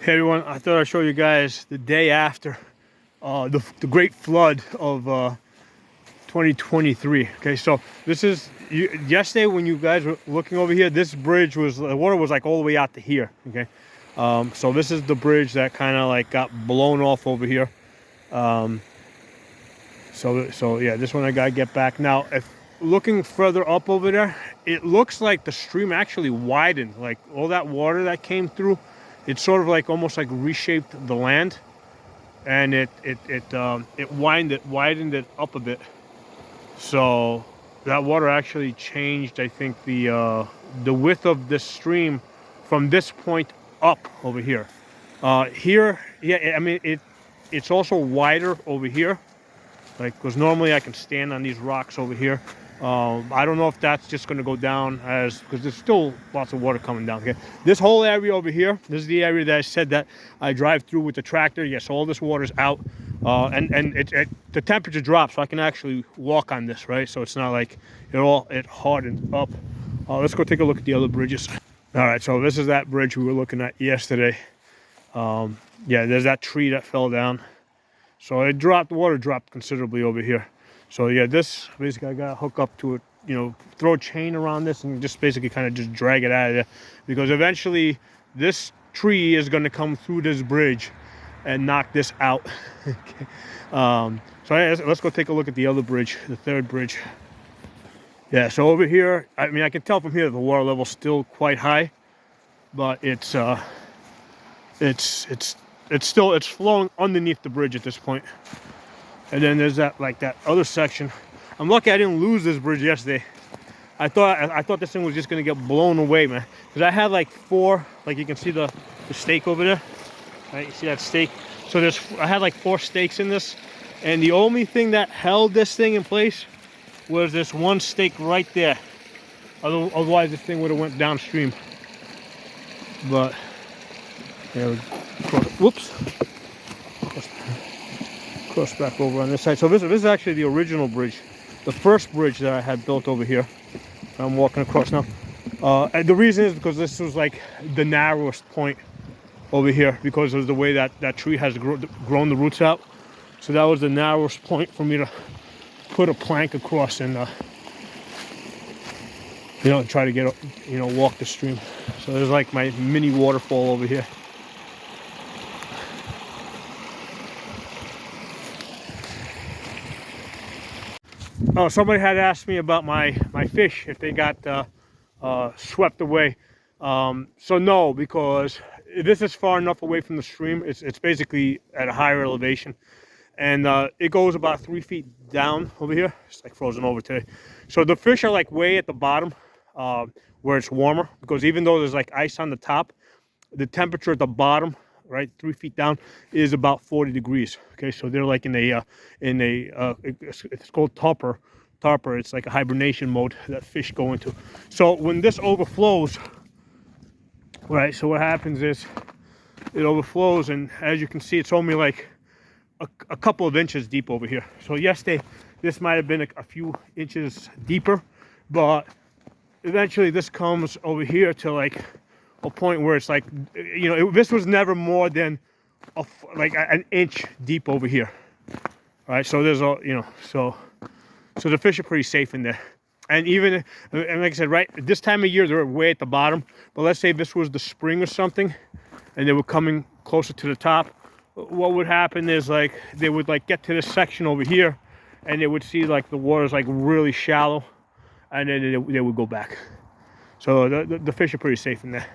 Hey everyone, I thought I'd show you guys the day after the great flood of 2023. Okay, so this is yesterday when you guys were looking over here. This bridge was, the water was like all the way out to here. Okay, so this is the bridge that kind of like got blown off over here. So yeah, this one I gotta get back now. If looking further up over there, it looks like the stream actually widened. Like all that water that came through, it sort of like almost like reshaped the land, and it widened it up a bit. So that water actually changed, I think, the width of this stream from this point up over here. Here, yeah, I mean it's also wider over here, like because normally I can stand on these rocks over here. I don't know if that's just going to go down as, because there's still lots of water coming down. Okay, this whole area over here, this is the area that I said that I drive through with the tractor. Yes, all this water's out, and the temperature drops, so I can actually walk on this, right? So it's not like it hardens up. Let's go take a look at the other bridges. All right, so this is that bridge we were looking at yesterday. Yeah, there's that tree that fell down, so it dropped. The water dropped considerably over here. So yeah, this basically I gotta hook up to it, throw a chain around this and just basically kind of just drag it out of there, because eventually this tree is going to come through this bridge and knock this out. Okay. So let's go take a look at the other bridge, the third bridge. Yeah, so over here, I mean, I can tell from here the water level's still quite high, but it's flowing underneath the bridge at this point. And then there's that other section. I'm lucky I didn't lose this bridge yesterday. I thought this thing was just gonna get blown away, man. Because I had like four, like you can see the stake over there. Right, you see that stake? So I had like 4 stakes in this, and the only thing that held this thing in place was this one stake right there. Otherwise, this thing would have went downstream. But yeah, whoops. Cross back over on this side. So this is actually the original bridge, the first bridge that I had built over here. I'm walking across now, and the reason is because this was like the narrowest point over here, because of the way that tree has grown the roots out. So that was the narrowest point for me to put a plank across and try to get walk the stream. So there's like my mini waterfall over here. Oh, somebody had asked me about my fish, if they got swept away. So no, because this is far enough away from the stream. It's basically at a higher elevation, and it goes about 3 feet down over here. It's like frozen over today. So the fish are like way at the bottom, where it's warmer, because even though there's like ice on the top, the temperature at the bottom, right 3 feet down, is about 40 degrees. Okay, so they're like in a it's called torpor. It's like a hibernation mode that fish go into. So when this overflows, right, so what happens is it overflows, and as you can see, it's only like a couple of inches deep over here. So yesterday this might have been a few inches deeper, but eventually this comes over here to like a point where it's like, this was never more than like an inch deep over here. All right, so there's so the fish are pretty safe in there. And even, and like I said, right, this time of year they're way at the bottom. But let's say this was the spring or something, and they were coming closer to the top, what would happen is like they would like get to this section over here, and they would see like the water's like really shallow, and then they would go back. So the fish are pretty safe in there.